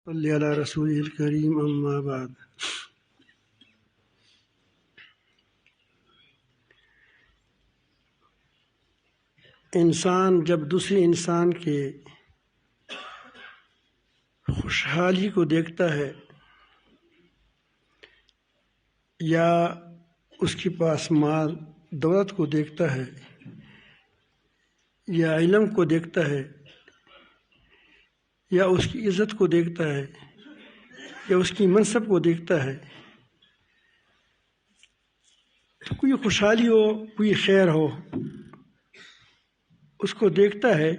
صلی علی رسول الکریم اما بعد۔ انسان جب دوسرے انسان کے خوشحالی کو دیکھتا ہے یا اس کے پاس مال دولت کو دیکھتا ہے یا علم کو دیکھتا ہے یا اس کی عزت کو دیکھتا ہے یا اس کی منصب کو دیکھتا ہے تو کوئی خوشحالی ہو کوئی خیر ہو اس کو دیکھتا ہے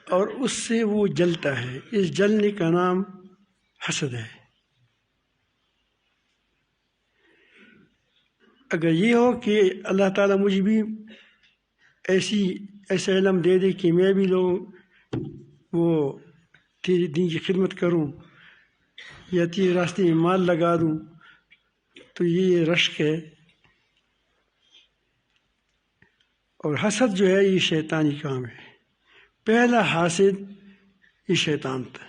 اور اس سے وہ جلتا ہے۔ اس جلنے کا نام حسد ہے۔ اگر یہ ہو کہ اللہ تعالیٰ مجھے بھی ایسا علم دے دے کہ میں بھی وہ تیرے دین کی خدمت کروں یا تیرے راستے میں مال لگا دوں تو یہ رشک ہے۔ اور حسد جو ہے یہ شیطانی کام ہے۔ پہلا حاسد یہ شیطان تھا۔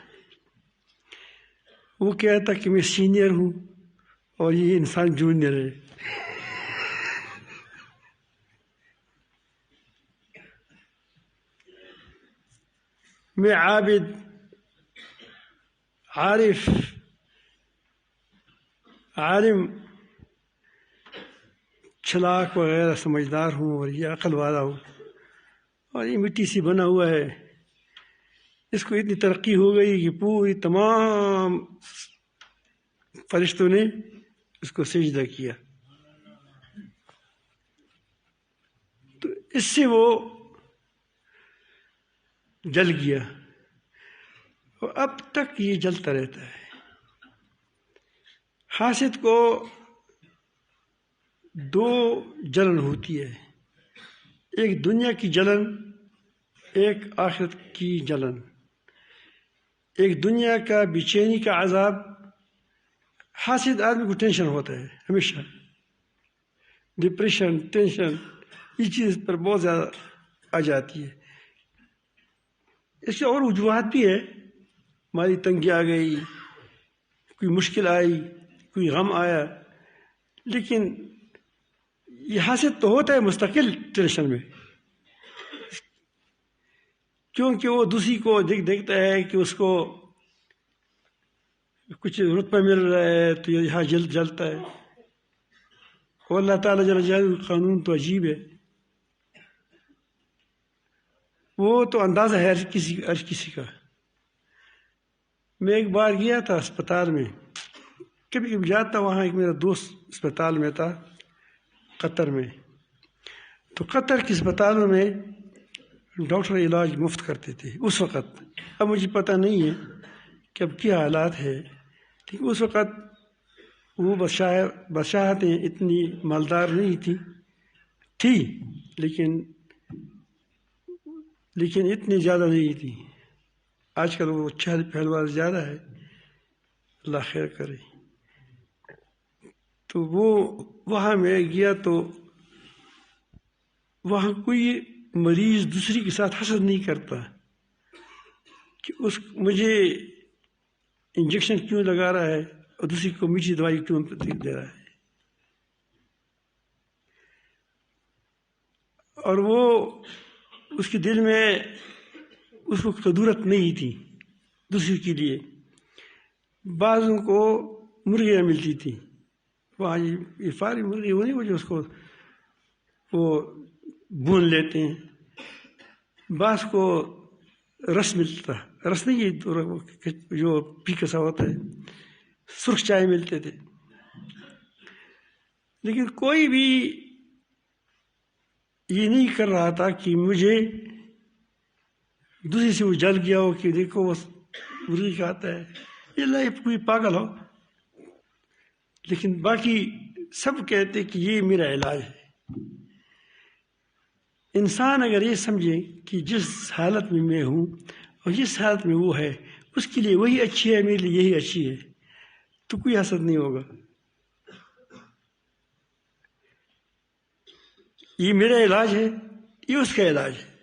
وہ کہتا کہ میں سینئر ہوں اور یہ انسان جونیئر ہے۔ میں عابد عارف عالم چلاک وغیرہ سمجھدار ہوں اور یہ عقل والا ہوں اور یہ مٹی سے بنا ہوا ہے۔ اس کو اتنی ترقی ہو گئی کہ پوری تمام فرشتوں نے اس کو سجدہ کیا۔ تو اس سے وہ جل گیا اور اب تک یہ جلتا رہتا ہے۔ حاسد کو دو جلن ہوتی ہے، ایک دنیا کی جلن، ایک آخرت کی جلن۔ ایک دنیا کا بے چینی کا عذاب۔ حاسد آدمی کو ٹینشن ہوتا ہے ہمیشہ، ڈپریشن، ٹینشن، یہ چیز پر بہت زیادہ آ جاتی ہے۔ اس سے اور وجوہات بھی ہے، مالی تنگی آ گئی، کوئی مشکل آئی، کوئی غم آیا، لیکن یہ حاسد تو ہوتا ہے مستقل ٹینشن میں، کیونکہ وہ دوسری کو دیکھتا ہے کہ اس کو کچھ رتبہ مل رہا ہے تو یہاں جلتا ہے۔ اور اللہ تعالیٰ جل جلالہ کا قانون تو عجیب ہے، وہ تو اندازہ ہے ہر کسی کا۔ میں ایک بار گیا تھا اسپتال میں، کبھی کبھی جاتا، وہاں ایک میرا دوست اسپتال میں تھا قطر میں۔ تو قطر کے اسپتالوں میں ڈاکٹر علاج مفت کرتے تھے اس وقت۔ اب مجھے پتہ نہیں ہے کہ اب کیا حالات ہے، لیکن اس وقت وہ بشاہتیں اتنی مالدار نہیں تھی لیکن اتنی زیادہ نہیں تھی۔ آج کل وہ چہل پہل والا زیادہ ہے، اللہ خیر کرے۔ تو وہ وہاں میں گیا تو وہاں کوئی مریض دوسری کے ساتھ حسد نہیں کرتا کہ مجھے انجیکشن کیوں لگا رہا ہے اور دوسری کو میٹھی دوائی کیوں دے رہا ہے۔ اور وہ اس کے دل میں اس کو قدورت نہیں تھی دوسری کے لیے۔ بعضوں کو مرغیاں ملتی تھیں، وہاں یہ فارغ مرغی وہ نہیں، جو اس کو وہ بھون لیتے ہیں۔ بعض کو رس ملتا، رس نہیں یہ جو پھیکا سا ہوتا ہے، سرخ چائے ملتے تھے۔ لیکن کوئی بھی یہ نہیں کر رہا تھا کہ مجھے دوسری سے وہ جل گیا ہو کہ دیکھو وہ مرغی کھاتا ہے، یہ کوئی پاگل ہو۔ لیکن باقی سب کہتے کہ یہ میرا علاج ہے۔ انسان اگر یہ سمجھے کہ جس حالت میں میں ہوں اور جس حالت میں وہ ہے اس کے لیے وہی اچھی ہے، میرے لیے یہی اچھی ہے، تو کوئی حسد نہیں ہوگا۔ یہ میرا علاج ہے، یہ اس کا علاج ہے۔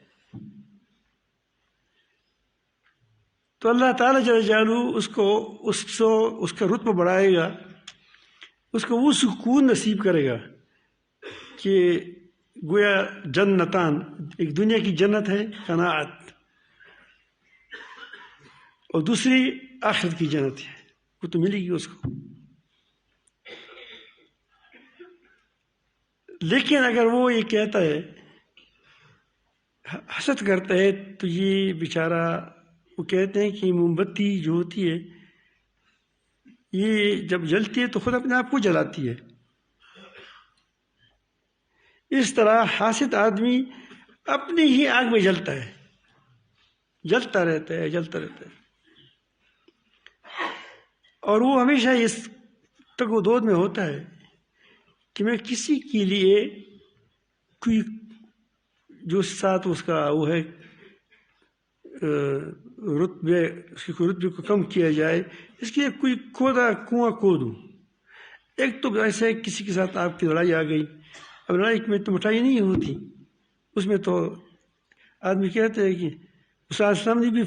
تو اللہ تعالیٰ جل جلالہ اس کا رتبہ بڑھائے گا، اس کو وہ سکون نصیب کرے گا کہ گویا جنتان، ایک دنیا کی جنت ہے قناعت، اور دوسری آخرت کی جنت ہے، وہ تو ملے گی اس کو۔ لیکن اگر وہ یہ کہتا ہے، حسد کرتا ہے، تو یہ بیچارہ، وہ کہتے ہیں کہ موم بتی جو ہوتی ہے یہ جب جلتی ہے تو خود اپنے آپ کو جلاتی ہے۔ اس طرح حاسد آدمی اپنی ہی آگ میں جلتا ہے، جلتا رہتا ہے، جلتا رہتا ہے، اور وہ ہمیشہ اس تگ و دود میں ہوتا ہے کہ میں کسی کے لیے کوئی جو ساتھ اس کا وہ ہے رتبے، اس کے رتبے کو کم کیا جائے، اس کے لیے کوئی کنواں کھودوں۔ ایک تو ایسا ہے کسی کے ساتھ آپ کی لڑائی آ گئی، اب لڑائی میں تو مٹائی نہیں ہوتی، اس میں تو آدمی کہتے ہیں کہ اس السلام نے بھی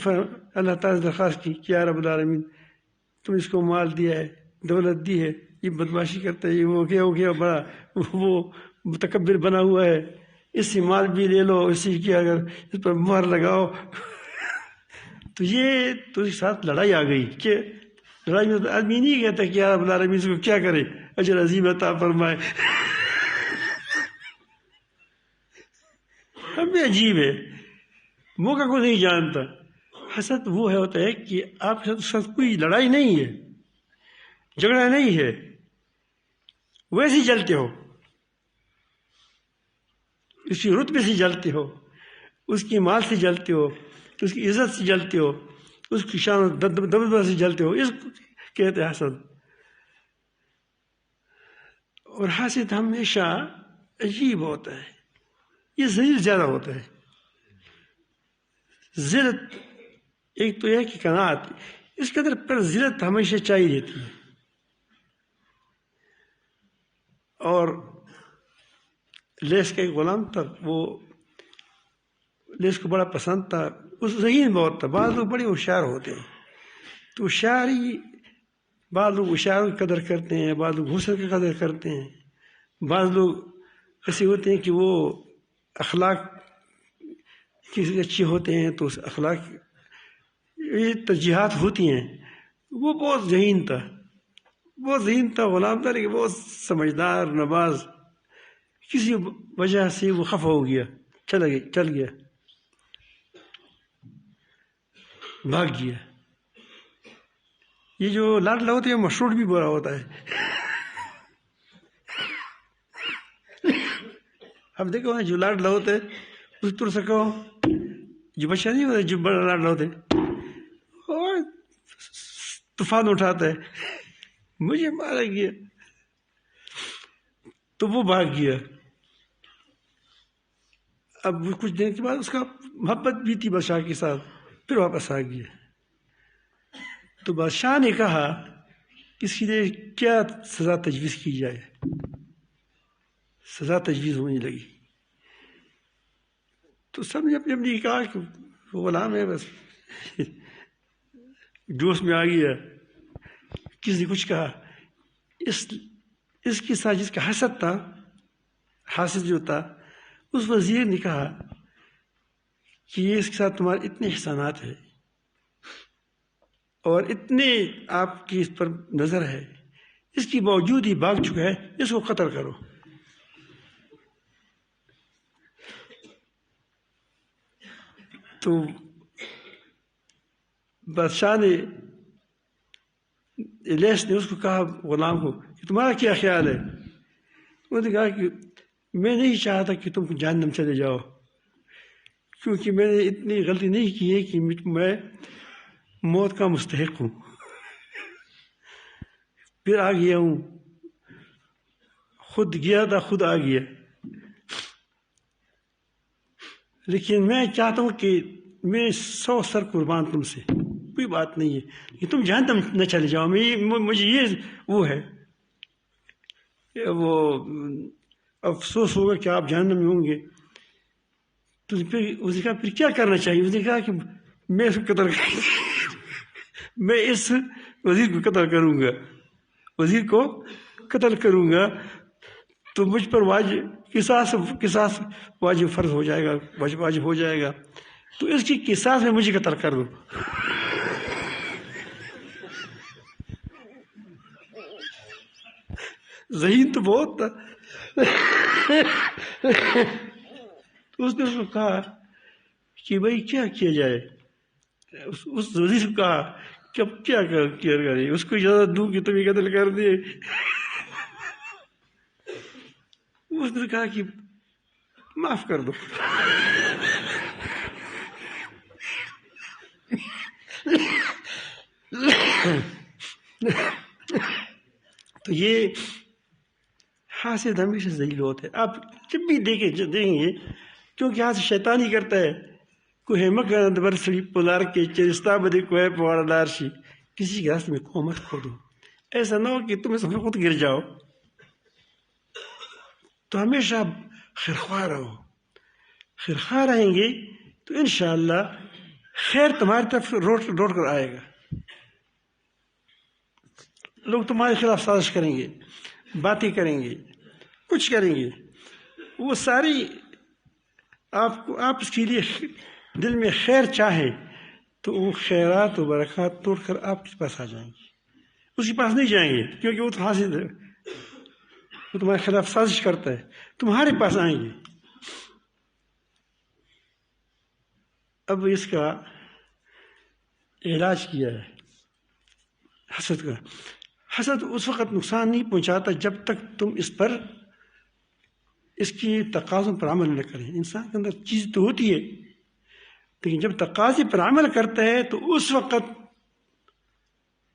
اللہ تعالیٰ سے درخواست کی کہ یا رب العالمین تم اس کو مال دیا ہے، دولت دی ہے، یہ بدماشی کرتا ہے، یہ ہو گیا بڑا وہ متکبر بنا ہوا ہے، اس سے مال بھی لے لو، اسی کی اگر اس پر مہر لگاؤ تو یہ تو اس کے ساتھ لڑائی آ گئی کہ لڑائی میں تو آدمی نہیں کہتا کہ یا رب العالمین اس کو کیا کرے، اجر عظیم عطا فرمائے۔ ہمیں عجیب ہے، موقع کو نہیں جانتا۔ حسد وہ ہوتا ہے کہ آپ کے ساتھ کوئی لڑائی نہیں ہے، جھگڑا نہیں ہے، ویسے ہی جلتے ہو، اس کی رتبے سے جلتے ہو، اس کی مال سے جلتے ہو، اس کی عزت سے جلتے ہو، اس کی شان دبدبہ سے جلتے ہو، اس کو کہتے ہیں حسد۔ اور حسد ہمیشہ عجیب ہوتا ہے، یہ ذلیل زیادہ ہوتا ہے۔ ذلت ایک تو یہ کہ قناعت، اس کے اندر پر ذلت ہمیشہ چاہیے رہتی ہے، اور لیس کا ایک غلام تھا، وہ لیس کو بڑا پسند تھا، اس ذہین بہت تھا۔ بعض لوگ بڑے ہوشیار ہوتے ہیں، تو ہوشیاری، بعض لوگ ہوشیاروں کی قدر کرتے ہیں، بعض لوگ حسن کی قدر کرتے ہیں، بعض لوگ ایسے ہوتے ہیں کہ وہ اخلاق کسی اچھے ہوتے ہیں تو اس اخلاق یہ ترجیحات ہوتی ہیں۔ وہ بہت ذہین تھا، بہت ذہین تھا، غلام تھا، لیکن بہت سمجھدار نواز۔ کسی وجہ سے وہ خفا ہو گیا، چل گیا، بھاگ گیا۔ یہ جو لاڈلا ہوتے ہیں مشروط بھی برا ہوتا ہے۔ اب دیکھو جو لاڈلا ہوتا ہے اس طرح سے کہو، جو بچہ نہیں ہوتا جو بڑا لاڈلا ہوتا ہے اور طوفان اٹھاتا ہے، مجھے مارا گیا، تو وہ بھاگ گیا۔ اب کچھ دن کے بعد اس کا محبت بھی تھی بادشاہ کے ساتھ، پھر واپس آ گیا۔ تو بادشاہ نے کہا کہ اس کے لیے کیا سزا تجویز کی جائے۔ سزا تجویز ہونے لگی تو سب نے اپنے اپنی کہا کہ وہ غلام ہے، بس جوش میں آ گیا، کسی نے کچھ کہا۔ اس کے ساتھ جس کا حسد تھا، حاسد جو تھا، اس وزیر نے کہا کہ یہ اس کے ساتھ تمہارے اتنے احسانات ہیں اور اتنے آپ کی اس پر نظر ہے، اس کے باوجود ہی بھاگ چکا ہے، اس کو قتل کرو۔ تو بادشاہ نے، لیس نے اس کو کہا، غلام کو، کہ تمہارا کیا خیال ہے؟ انہوں نے کہا کہ میں نہیں چاہتا کہ تم جہنم چلے جاؤ، کیونکہ میں نے اتنی غلطی نہیں کی ہے کہ میں موت کا مستحق ہوں، پھر آ گیا ہوں، خود گیا تھا، خود آ گیا، لیکن میں چاہتا ہوں کہ میں 100 سر قربان تم سے، کوئی بات نہیں ہے کہ تم جہنم نہ چلے جاؤ، مجھے یہ وہ ہے، وہ افسوس ہوگا کہ آپ جہنم میں ہوں گے۔ تو پھر اس نے کہا پھر کیا کرنا چاہیے؟ اس نے کہا کہ میں اس کو قتل میں اس وزیر کو قتل کروں گا، وزیر کو قتل کروں گا تو مجھ پر قصاص واجب فرض ہو جائے گا، واجب ہو جائے گا، تو اس کی قصاص میں مجھے قتل کر دو۔ ذہین تو بہت تھا۔ تو اس نے اس کو کہا کہ بھائی کیا کیا جائے، اس وزیر کو کہا کہ اب کیا کرے، اس کو اجازت دوں کہ تم یہ قتل کر دے؟ اس نے کہا کہ معاف کر دو۔ تو یہ حاسد ہمیشہ ذلیل ہوتا ہے۔ آپ جب بھی دیکھیں گے، کیونکہ حاسد شیطان ہی کرتا ہے، کوئی مکان برسڑی پلار کے چرستہ بدی کوئی پوار دارشی، کسی کے راستے میں قومت کھودو، ایسا نہ ہو کہ تم اس میں خود گر جاؤ۔ تو ہمیشہ خیرخواہ رہو، خیرخواہ رہیں گے تو انشاءاللہ خیر تمہاری طرف روٹ کر آئے گا۔ لوگ تمہارے خلاف سازش کریں گے، باتیں کریں گے، کچھ کریں گے، وہ ساری آپ اس کے لیے دل میں خیر چاہیں تو وہ خیرات و برکات توڑ کر آپ کے پاس آ جائیں گے، اس کے پاس نہیں جائیں گے، کیونکہ وہ تو حاسد ہے، وہ تمہارے خلاف سازش کرتا ہے، تمہارے پاس آئیں گے۔ اب اس کا علاج کیا ہے حسد کا۔ حسد اس وقت نقصان نہیں پہنچاتا جب تک تم اس کی تقاضوں پر عمل نہ کریں۔ انسان کے اندر چیز تو ہوتی ہے، لیکن جب تقاضے پر عمل کرتا ہے تو اس وقت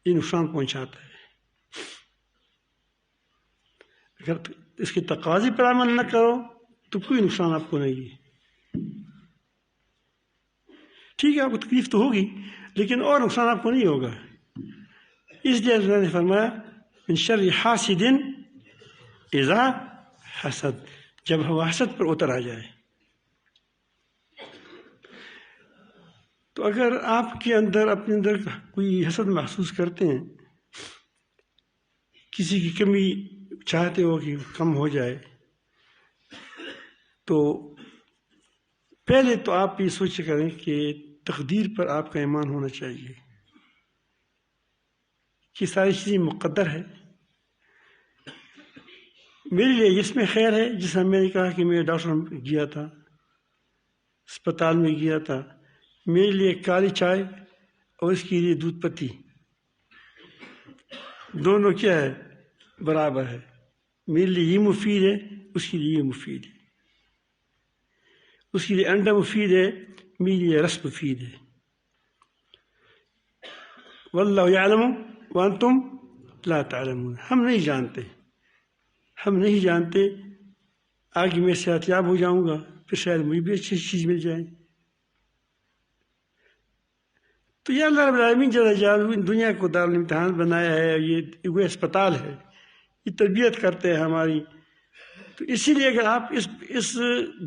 یہ نقصان پہنچاتا ہے۔ اگر اس کے تقاضے پر عمل نہ کرو تو کوئی نقصان آپ کو نہیں ہے۔ ٹھیک ہے، آپ کو تکلیف تو ہوگی لیکن اور نقصان آپ کو نہیں ہوگا۔ اس لیے اللہ نے فرمایا من شر حاسد اذا حسد، جب ہوا حسد پر اتر آ جائے۔ تو اگر آپ کے اندر اپنے اندر کوئی حسد محسوس کرتے ہیں، کسی کی کمی چاہتے ہو کہ کم ہو جائے، تو پہلے تو آپ یہ سوچ کریں کہ تقدیر پر آپ کا ایمان ہونا چاہیے کہ ساری چیزیں مقدر ہے۔ میرے لیے جس میں خیر ہے، جس میں نے کہا کہ میں ڈاکٹر گیا تھا، اسپتال میں گیا تھا، میرے لیے کالی چائے اور اس کے لیے دودھ پتی دونوں کیا ہے، برابر ہے۔ میرے لیے یہ مفید ہے، اس کے لیے یہ مفید ہے، اس کے لیے انڈا مفید ہے، میرے لیے رس مفید ہے۔ واللہ یعلم وانتم لا تعلمون، ہم نہیں جانتے، آگے میں صحت یاب ہو جاؤں گا، پھر شاید مجھے بھی اچھی چیز مل جائے۔ تو یہ اللہ رب العالمین جل جلالہ دنیا کو دارالامتحان بنایا ہے، یہ اسپتال ہے، یہ تربیت کرتے ہیں ہماری۔ تو اسی لیے اگر آپ اس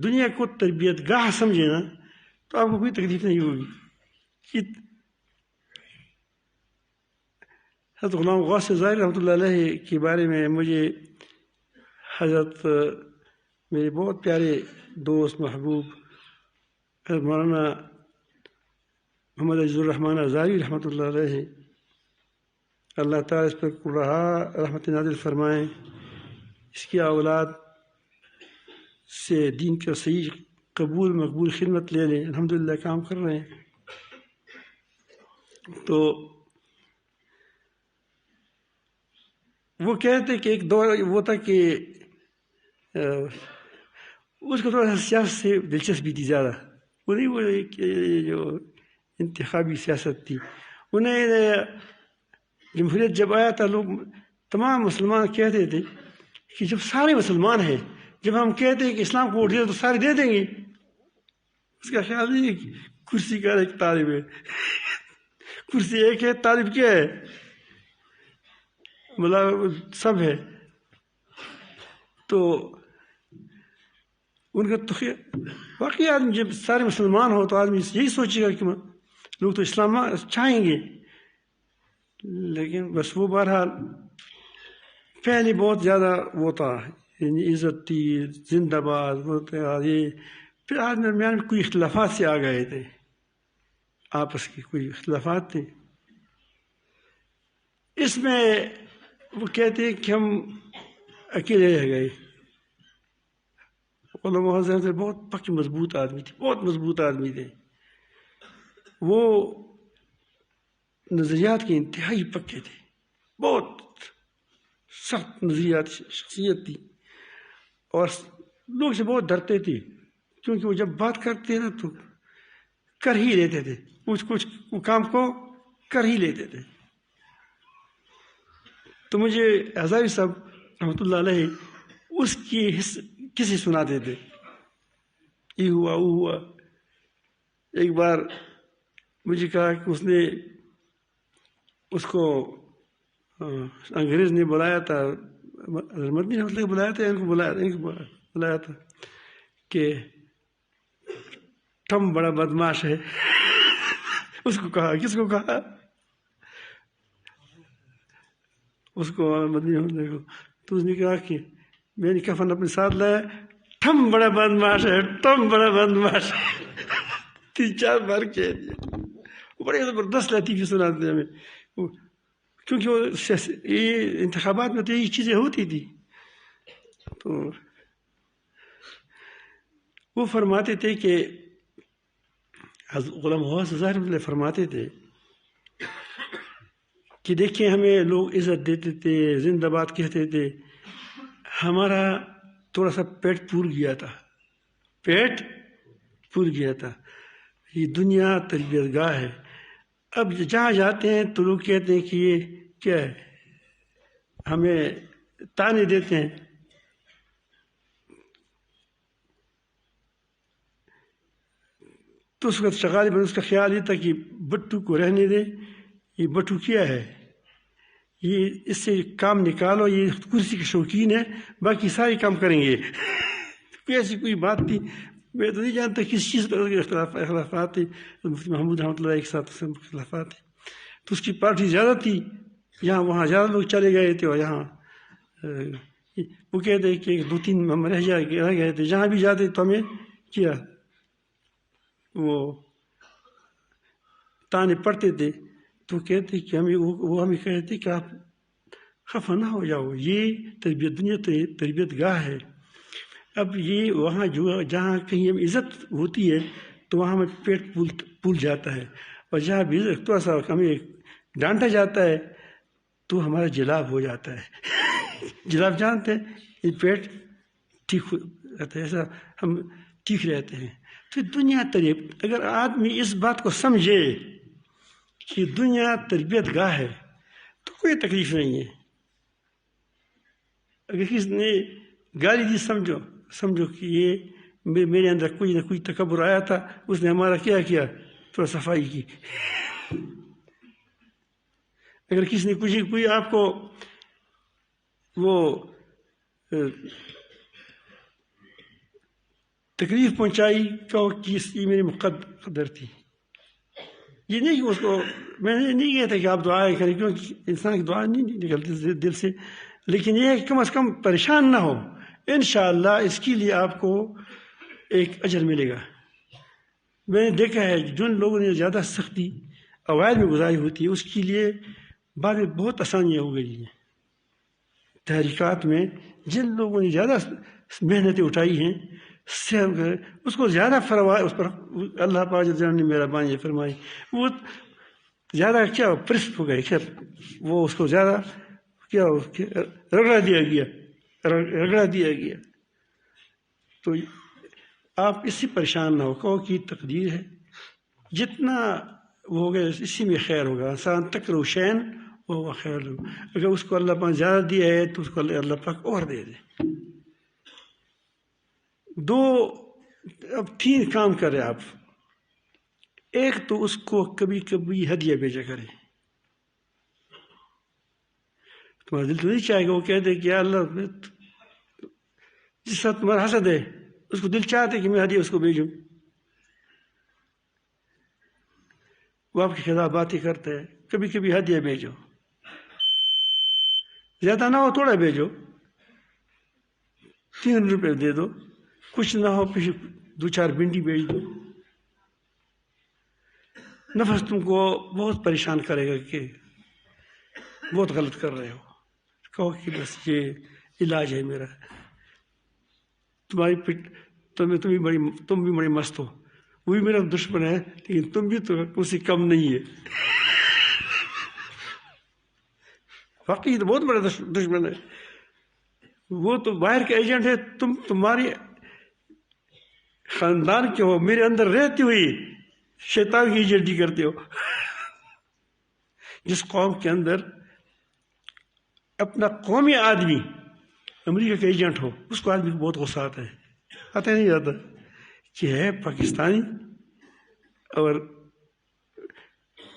دنیا کو تربیت گاہ سمجھیں نا تو آپ کو کوئی تکلیف نہیں ہوگی۔ حضرت غلام غوث ظاہر رحمۃ اللہ علیہ کے بارے میں مجھے حضرت میرے بہت پیارے دوست محبوب حضرت مولانا محمد عزیز الرحمن ازاری رحمۃ اللہ علیہ، اللہ تعالیٰ اس پر رہا رحمت نازل فرمائیں، اس کی اولاد سے دین کا صحیح قبول مقبول خدمت لے لیں، الحمدللہ کام کر رہے ہیں۔ تو وہ کہتے کہ ایک دور وہ تھا کہ اس کو تھوڑا سا سیاست سے دلچسپی تھی زیادہ، وہ جو انتخابی سیاست تھی، انہیں جمہوریت جب آیا تھا لوگ تمام مسلمان کہتے تھے کہ جب سارے مسلمان ہیں، جب ہم کہتے ہیں کہ اسلام کو ووٹ دے تو سارے دے دیں گے۔ اس کا خیال نہیں ہے کہ کرسی کا ایک طالب ہے، کرسی ایک ہے، طالب کیا ہے، مطلب سب ہے۔ تو ان کا تو واقعی آدمی جب سارے مسلمان ہو تو آدمی یہی سوچے گا کہ لوگ تو اسلام چاہیں گے، لیکن بس وہ بہرحال پہلے بہت زیادہ وہ تھا، یعنی عزت تھی، زندہ باد وہ تھا یہ. پھر آج درمیان میں کوئی اختلافات سے آ گئے تھے، آپس کی کوئی اختلافات تھے. اس میں وہ کہتے ہیں کہ ہم اکیلے رہ گئے. علماء حضرت سے بہت پکی مضبوط آدمی تھے، بہت مضبوط آدمی تھے. وہ نظریات کے انتہائی پکے تھے، بہت سخت نظریات شخصیت تھی، اور لوگ سے بہت ڈرتے تھے، کیونکہ وہ جب بات کرتے نا تو کر ہی لیتے تھے، کچھ کام کو کر ہی لیتے تھے. تو مجھے ہزاروی صاحب رحمۃ اللہ علیہ اس کی کسی سناتے تھے، یہ ہوا وہ ہوا. ایک بار مجھے کہا کہ اس نے اس کو انگریز نے بلایا تھا، مدنی رحمۃ اللہ بلایا تھا، ان کو بلایا تھا کہ ٹم بڑا بدماش ہے. اس کو کہا، کس کو کہا؟ اس کو مدنی رحمۃ اللہ کو. تو اس نے کہا کہ میں نے کفن اپنے ساتھ لایا، ٹم بڑا بدماش ہے، ٹم بڑا بدماش ہے. 3-4 بار کہہ دیا. بڑے زبردست لطیفے سناتے ہمیں، کیونکہ وہ یہ انتخابات میں تو یہی چیزیں ہوتی تھی. تو وہ فرماتے تھے کہ غلام غوث ظاہر فرماتے تھے کہ دیکھیں ہمیں لوگ عزت دیتے تھے، زندہ باد کہتے تھے، ہمارا تھوڑا سا پیٹ پھول گیا تھا، پیٹ پھول گیا تھا. یہ دنیا تربیت گاہ ہے. اب جہاں جاتے ہیں تو لوگ کہتے ہیں کہ یہ کیا ہے، ہمیں تانے دیتے ہیں. تو اس وقت غالباً اس کا خیال یہ تھا کہ بٹو کو رہنے دے، یہ بٹو کیا ہے، یہ اس سے کام نکالو، یہ کرسی کے شوقین ہے، باقی سارے کام کریں گے. ایسی کوئی بات تھی، میں تو نہیں جانتا کس چیز پر اختلافات تھے. مفتی محمود رحمۃ اللہ کے ساتھ اختلافات تھے. تو اس کی پارٹی زیادہ تھی، یہاں وہاں زیادہ لوگ چلے گئے تھے، اور یہاں وہ کہتے کہ 2-3 ہم رہ گئے تھے. جہاں بھی جاتے تو ہمیں کیا وہ تانے پڑتے تھے. تو کہتے کہ وہ ہمیں کہتے کہ آپ خفا نہ ہو جاؤ، یہ تربیت دنیا تربیت گاہ ہے. اب یہ وہاں جہاں کہیں ہم عزت ہوتی ہے تو وہاں ہمیں پیٹ پھول جاتا ہے، اور جہاں بھی تھوڑا سا ہمیں ڈانٹا جاتا ہے تو ہمارا جلاب ہو جاتا ہے. جلاب جانتے ہیں، یہ پیٹ ٹھیک رہتا ہے، ایسا ہم ٹھیک رہتے ہیں. تو دنیا تربیت، اگر آدمی اس بات کو سمجھے کہ دنیا تربیت گاہ ہے تو کوئی تکلیف نہیں ہے. اگر کسی نے گالی دی، سمجھو کہ یہ میرے اندر کوئی نہ کوئی تکبر آیا تھا، اس نے ہمارا کیا تھوڑا صفائی کی. اگر کسی نے کوئی آپ کو وہ تکلیف پہنچائی، کہو کہ یہ میری مقدر تھی. یہ نہیں کہ اس کو میں نے نہیں کہتا کہ آپ دعائیں کریں، کیونکہ انسان کی دعا نہیں نکلتی دل سے، لیکن یہ ہے کہ کم از کم پریشان نہ ہو. انشاءاللہ اس کے لیے آپ کو ایک اجر ملے گا. میں نے دیکھا ہے جن لوگوں نے زیادہ سختی اوائل میں گزاری ہوتی ہے، اس کے لیے بعد میں بہت آسانیاں ہو گئی ہیں. تحریکات میں جن لوگوں نے زیادہ محنتیں اٹھائی ہیں، اس کو زیادہ اس پر اللہ پاک نے مہربانی فرمائی. وہ زیادہ کیا پرسپ ہو گئے، وہ اس کو زیادہ کیا رگڑا دیا گیا. تو آپ اس سے پریشان نہ ہو، کہو کہ تقدیر ہے، جتنا وہ ہو گیا اسی میں خیر ہوگا. انسان تکرہ شیئا وہو خیر لہ، اگر اس کو اللہ پاک زیادہ دیا ہے تو اس کو اللہ پاک اور دے دے. اب 3 کام کرے آپ. ایک تو اس کو کبھی کبھی ہدیہ بھیجا کرے. تمہارا دل تو نہیں چاہے گا، وہ کہتے کہ یا اللہ جس ساتھ تمہارا حسد ہے اس کو دل چاہتے کہ میں ہدیہ اس کو بھیجوں. وہ آپ کے خلاف باتیں کرتا ہے، کبھی کبھی ہدیہ بھیجو. زیادہ نہ ہو تھوڑا بھیجو، 3 روپے دے دو، کچھ نہ ہو پھر 2-4 بھنڈی بھیج دو. نفس تم کو بہت پریشان کرے گا کہ بہت غلط کر رہے ہو. کہو کہ بس یہ علاج ہے میرا. تم بھی بڑی مست ہو، وہ بھی میرا دشمن ہے لیکن تم بھی تو اس سے کم نہیں ہے. واقعی تو بہت بڑا دشمن ہے. وہ تو باہر کے ایجنٹ ہے، تم تمہاری خاندان کے ہو، میرے اندر رہتی ہوئی شیطان کی ایجنٹی کرتے ہو. جس قوم کے اندر اپنا قومی آدمی امریکہ کا ایجنٹ ہو، اس کو آدمی کو بہت غصہ آتا ہے نہیں آتا کہ ہے پاکستانی اور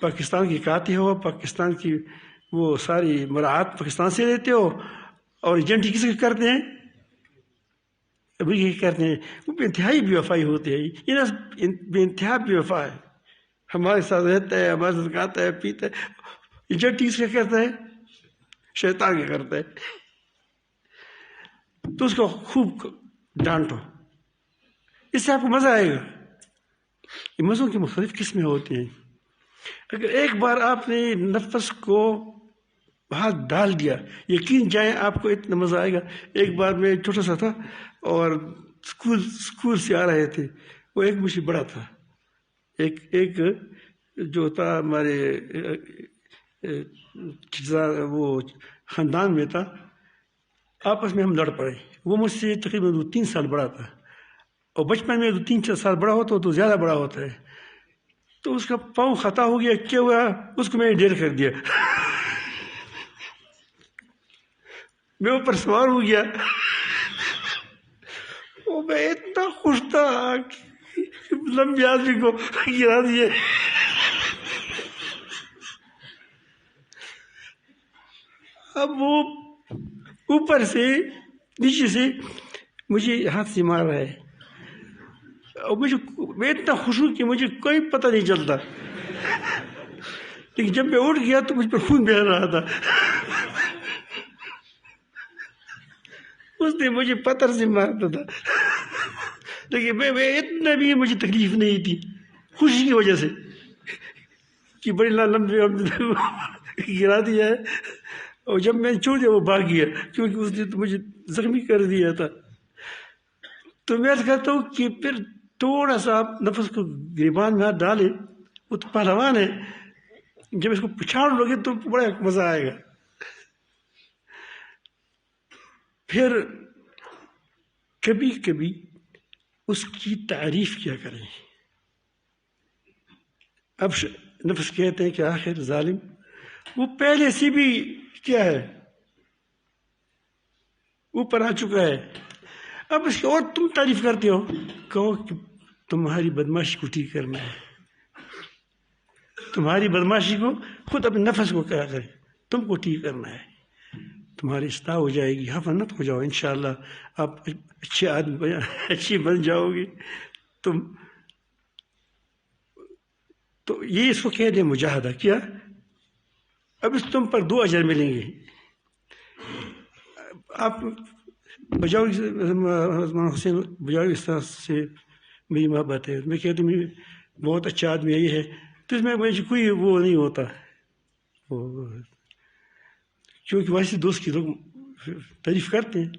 پاکستان کی کاتی ہو، پاکستان کی وہ ساری مراعات پاکستان سے لیتے ہو، اور ایجنٹی کس کے کرتے ہیں؟ امریکہ کے کرتے ہیں. وہ بے انتہائی بے وفائی ہوتے ہیں. یہ بے انتہا بے وفا ہے، ہمارے ساتھ رہتا ہے، ہمارے ساتھ کھاتا ہے پیتا ہے. ایجنٹی کس کا کرتا ہے؟ شیطان کا کرتا ہے. تو اس کو خوب ڈانٹو، اس سے آپ کو مزہ آئے گا. یہ مزوں کی مختلف قسمیں ہوتی ہیں. اگر ایک بار آپ نے نفس کو ہاتھ ڈال دیا، یقین جائیں آپ کو اتنا مزہ آئے گا. ایک بار میں چھوٹا سا تھا اور اسکول سے آ رہے تھے. وہ ایک مجھ سے بڑا تھا، ایک جو تھا ہمارے وہ خاندان میں تھا. آپس میں ہم لڑ پڑے. وہ مجھ سے تقریباً 3 سال بڑا تھا، اور بچپن میں 3-4 سال بڑا ہوتا تو زیادہ بڑا ہوتا ہے. تو اس کا پاؤں خطا ہو گیا. کیا ہوا؟ اس کو میں نے ڈیر کر دیا. میں اوپر سوار ہو گیا. میں اتنا خوش تھا کہ لمبے آدمی کو گرا دیا. اب وہ اوپر سے نیچے سے مجھے ہاتھ سے مار رہا ہے، اور میں اتنا خوش ہوں کہ مجھے کوئی پتہ نہیں چلتا. لیکن جب میں اٹھ گیا تو مجھ پر خون بہہ رہا تھا. اس نے مجھے پتھر سے مارتا تھا، لیکن میں اتنا بھی مجھے تکلیف نہیں تھی، خوشی کی وجہ سے کہ بڑی لمبے گرا دیا ہے. اور جب میں نے چھوڑ دیا وہ بھاگ گیا، کیونکہ اس نے تو مجھے زخمی کر دیا تھا. تو میں کہتا ہوں کہ پھر تھوڑا سا آپ نفس کو گریبان میں ہاتھ ڈالے. وہ تو پہلوان ہے، جب اس کو پچھاڑ لو گے تو بڑا مزہ آئے گا. پھر کبھی کبھی اس کی تعریف کیا کریں. اب نفس کہتے ہیں کہ آخر ظالم وہ پہلے سے بھی کیا ہے، اوپر آ چکا ہے. اب اس کی اور تم تعریف کرتے ہو. کہو کہ تمہاری بدماشی کو ٹھیک کرنا ہے. تمہاری بدماشی کو خود اپنے نفس کو کہا کرے، تم کو ٹھیک کرنا ہے. تمہاری اصلاح ہو جائے گی، حفنت ہو جاؤ انشاءاللہ. آپ اچھے آدمی اچھی بن جاؤ گے. تم تو یہ اس کو کہہ دیں مجاہدہ کیا. اب اس تم پر 2 اجر ملیں گے. آپ بجاؤ حسین بجاؤ اس طرح سے میری محبت ہے. میں کہتا ہوں بہت اچھا آدمی ہے، یہ ہے. تو اس میں مجھے کوئی وہ نہیں ہوتا، کیونکہ ویسے دوست کی لوگ تعریف کرتے ہیں.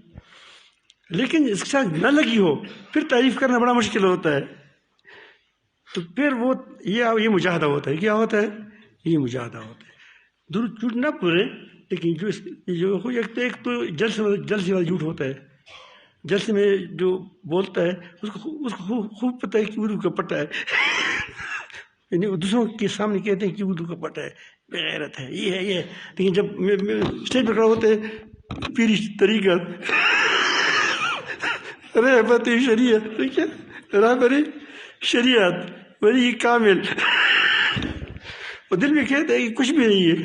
لیکن اس کے ساتھ نہ لگی ہو پھر تعریف کرنا بڑا مشکل ہوتا ہے. تو پھر وہ یہ مجاہدہ ہوتا ہے. کیا ہوتا ہے؟ یہ مجاہدہ ہوتا ہے. درود جھوٹ نہ پورے، لیکن جو ایک تو جلسے والا جھوٹ ہوتا ہے. جلسے میں جو بولتا ہے اس کو خوب پتہ ہے کہ اردو کا پٹا ہے. یعنی دوسروں کے سامنے کہتے ہیں کہ اردو کا پٹا ہے، بغیرت ہے، یہ ہے یہ ہے. لیکن جب اسٹیج پہ کھڑا ہوتے ہیں پیری طریقت رہبت شریعت، ٹھیک ہے، رہبری شریعت ولی کامل، وہ دل میں کہتے ہیں کہ کچھ بھی نہیں ہے.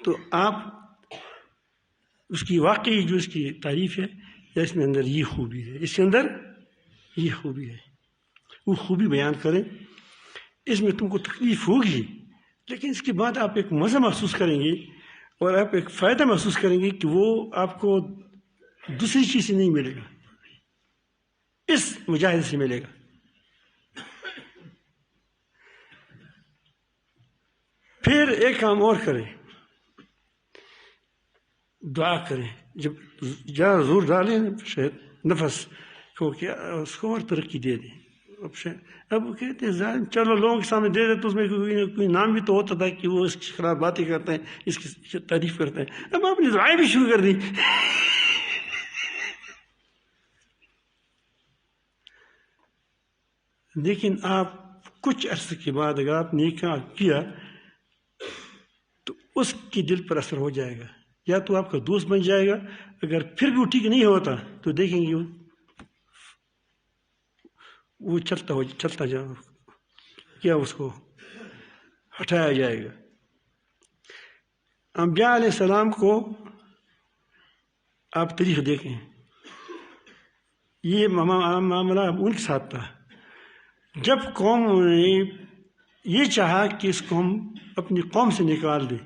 تو آپ اس کی واقعی جو اس کی تعریف ہے، یا اس میں اندر یہ خوبی ہے، اس کے اندر یہ خوبی ہے. وہ خوبی بیان کریں. اس میں تم کو تکلیف ہوگی لیکن اس کے بعد آپ ایک مزہ محسوس کریں گے اور آپ ایک فائدہ محسوس کریں گے کہ وہ آپ کو دوسری چیز سے نہیں ملے گا، اس مجاہدے سے ملے گا. پھر ایک کام اور کریں، دعا کریں. جب زیادہ زور ڈالیں شاید نفس کو کیا اس کو اور ترقی دے دیں. اب وہ کہتے ہیں ظالم چلو لوگوں کے سامنے دے دے تو اس میں کوئی نام بھی تو ہوتا تھا کہ وہ اس کی خراب باتیں کرتے ہیں، اس کی تعریف کرتے ہیں. اب آپ نے دعائیں بھی شروع کر دی. لیکن آپ کچھ عرصے کے بعد اگر آپ نے کام کیا تو اس کی دل پر اثر ہو جائے گا، یا تو آپ کا دوست بن جائے گا. اگر پھر بھی وہ ٹھیک نہیں ہوتا تو دیکھیں گے وہ چلتا جائے کیا اس کو ہٹایا جائے گا. انبیاء علیہ السلام کو آپ تاریخ دیکھیں، یہ معاملہ ان کے ساتھ تھا. جب قوم نے یہ چاہا کہ اس کو ہم اپنی قوم سے نکال دیں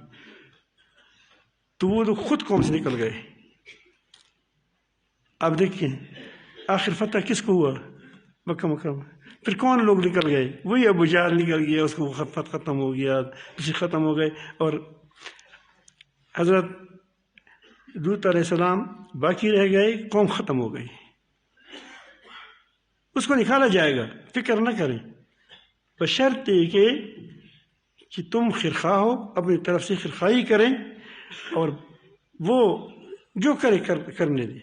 تو وہ لوگ خود قوم سے نکل گئے. آپ دیکھیں آخر فتح کس کو ہوا؟ مکہ مکرمہ. پھر کون لوگ نکل گئے؟ وہی ابو جہل نکل گیا، اس کو ختم ہو گیا، دوسرے ختم ہو گئے. اور حضرت لوط علیہ السلام باقی رہ گئے، قوم ختم ہو گئی. اس کو نکالا جائے گا، فکر نہ کریں. بشرطے کہ تم خرخواہ ہو، اپنی طرف سے خرخائی کریں اور وہ جو کرے کرنے دیں.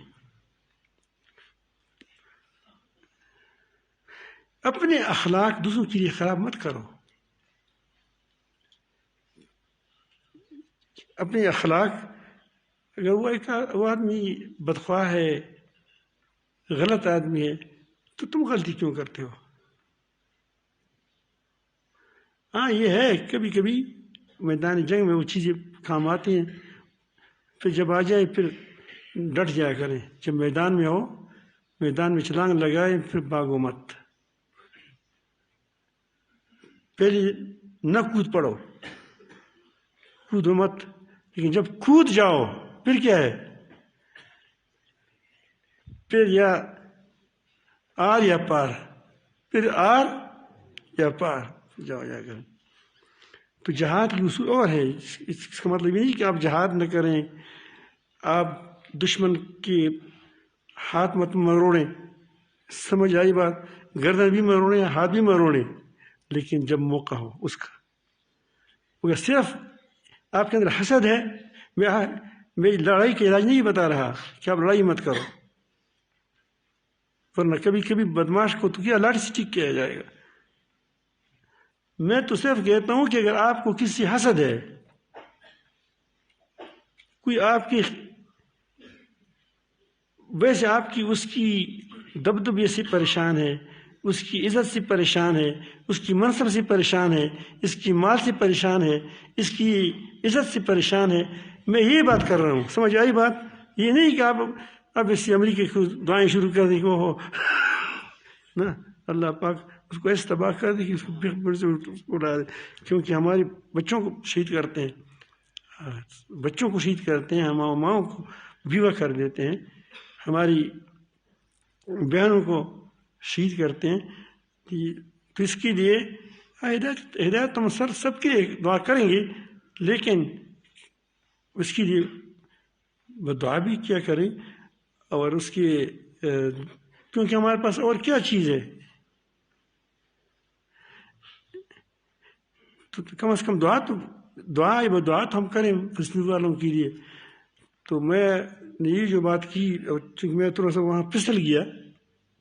اپنے اخلاق دوسروں کے لیے خراب مت کرو. اپنے اخلاق اگر وہ آدمی بدخواہ ہے، غلط آدمی ہے، تو تم غلطی کیوں کرتے ہو؟ ہاں یہ ہے کبھی کبھی میدان جنگ میں وہ چیزیں کام آتی ہیں، پھر جب آ جائے پھر ڈٹ جایا کریں. جب میدان میں ہو، میدان میں چھلانگ لگائے پھر بھاگو مت. پہلے نہ کود پڑو، کودو مت. لیکن جب کود جاؤ پھر کیا ہے؟ پھر یا آر یا پار، پھر آر یا پار جاؤ جا کر. تو جہاد کی اصول اور ہے. اس کا مطلب یہ نہیں کہ آپ جہاد نہ کریں، آپ دشمن کے ہاتھ مت مروڑیں. سمجھ آئی بات؟ گردن بھی مروڑیں، ہاتھ بھی مروڑیں، لیکن جب موقع ہو اس کا. اگر صرف آپ کے اندر حسد ہے، میں لڑائی کا علاج نہیں بتا رہا کہ آپ لڑائی مت کرو، ورنہ کبھی کبھی بدماش کو تو کیا لاٹھی سے ٹھیک کیا جائے گا. میں تو صرف کہتا ہوں کہ اگر آپ کو کسی حسد ہے، کوئی آپ کی ویسے آپ کی اس کی دبدبے سے پریشان ہے، اس کی عزت سے پریشان ہے، اس کی منصب سے پریشان ہے، اس کی مال سے پریشان ہے، اس کی عزت سے پریشان ہے، میں یہ بات کر رہا ہوں. سمجھ آئی بات؟ یہ نہیں کہ آپ اب اس امریکہ کو دعائیں شروع کر دیں کہ وہ نا اللہ پاک اس کو ایسے تباہ کر دے کہ اس کو پھر سے اڑا دے. کیونکہ ہمارے بچوں کو شہید کرتے ہیں، بچوں کو شہید کرتے ہیں، ہمارے ماؤں کو بیوہ کر دیتے ہیں، ہماری بہنوں کو شہید کرتے ہیں. تو اس کے لیے ہدایت ہم سب کے لیے دعا کریں گے، لیکن اس کے لیے دعا بھی کیا کریں. اور اس کے کیونکہ ہمارے پاس اور کیا چیز ہے، تو کم از کم دعا تو ہم کریں فلسطین والوں کے لیے. تو میں نے یہ جو بات کی، چونکہ میں تھوڑا سا وہاں پھسل گیا،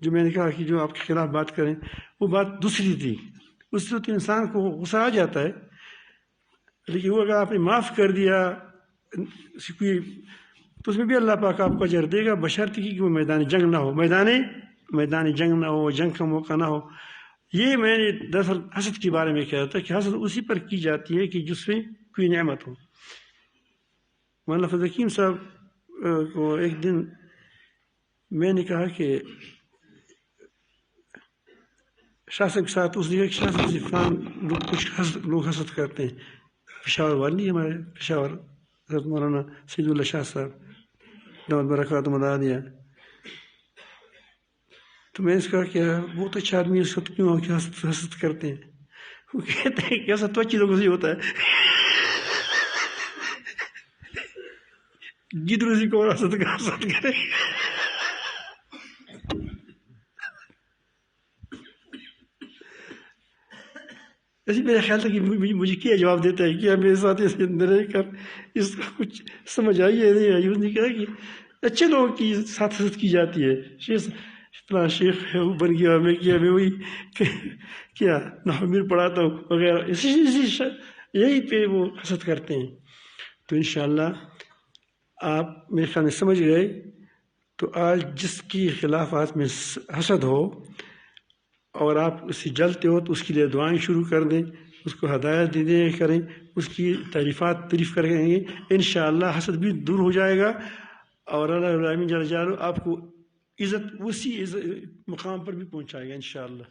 جو میں نے کہا کہ جو آپ کے خلاف بات کریں، وہ بات دوسری تھی. اس سے تو انسان کو غصہ آ جاتا ہے، لیکن وہ اگر آپ نے معاف کر دیا تو اس میں بھی اللہ پاک آپ کو اجر دے گا، بشرطے کہ وہ میدان جنگ نہ ہو، میدان جنگ نہ ہو، جنگ کا موقع نہ ہو. یہ میں نے دراصل حسد کے بارے میں کہا تھا کہ حسد اسی پر کی جاتی ہے کہ جس میں کوئی نعمت ہو. مولانا فضل حکیم صاحب کو ایک دن میں نے کہا کہ شاہ صاحب کے ساتھ اس نے شاہ صاحب سے فلان لوگ حسد کرتے ہیں، پشاور والی ہمارے پشاور حضرت مولانا سید اللہ شاہ صاحب دامت برکاتہ مدعا. تو میں نے اس کہا کہ بہت اچھا آدمی اس وقت کیوں حسد کرتے ہیں؟ وہ کہتے ہیں کہ ایسا تو اچھی لوگوں سے ہوتا ہے، گدروزی کو اور حسد کرے. ایسے میرا خیال تھا کہ مجھے کیا جواب دیتا ہے، کیا میرے ساتھ ایسے رہ کر اس کو کچھ سمجھ آئی ہے نہیں آئی. اس نے کہا کہ اچھے لوگوں کی ساتھ حسد کی جاتی ہے، اتنا شیخ ہے وہ بن گیا، میں کیا میں وہی کیا نحویر پڑھاتا ہوں وغیرہ، یہی پہ وہ حسد کرتے ہیں. تو انشاءاللہ آپ میرے خیال میں سمجھ گئے. تو آج جس کی خلافات میں حسد ہو اور آپ اس سے جلتے ہو تو اس کے لیے دعائیں شروع کر دیں، اس کو ہدایت دے دیں کریں، اس کی تعریف کریں گے، انشاءاللہ حسد بھی دور ہو جائے گا اور اللہ رب العالمین جل جلالہ آپ کو عزت اسی مقام پر بھی پہنچائے گا انشاءاللہ.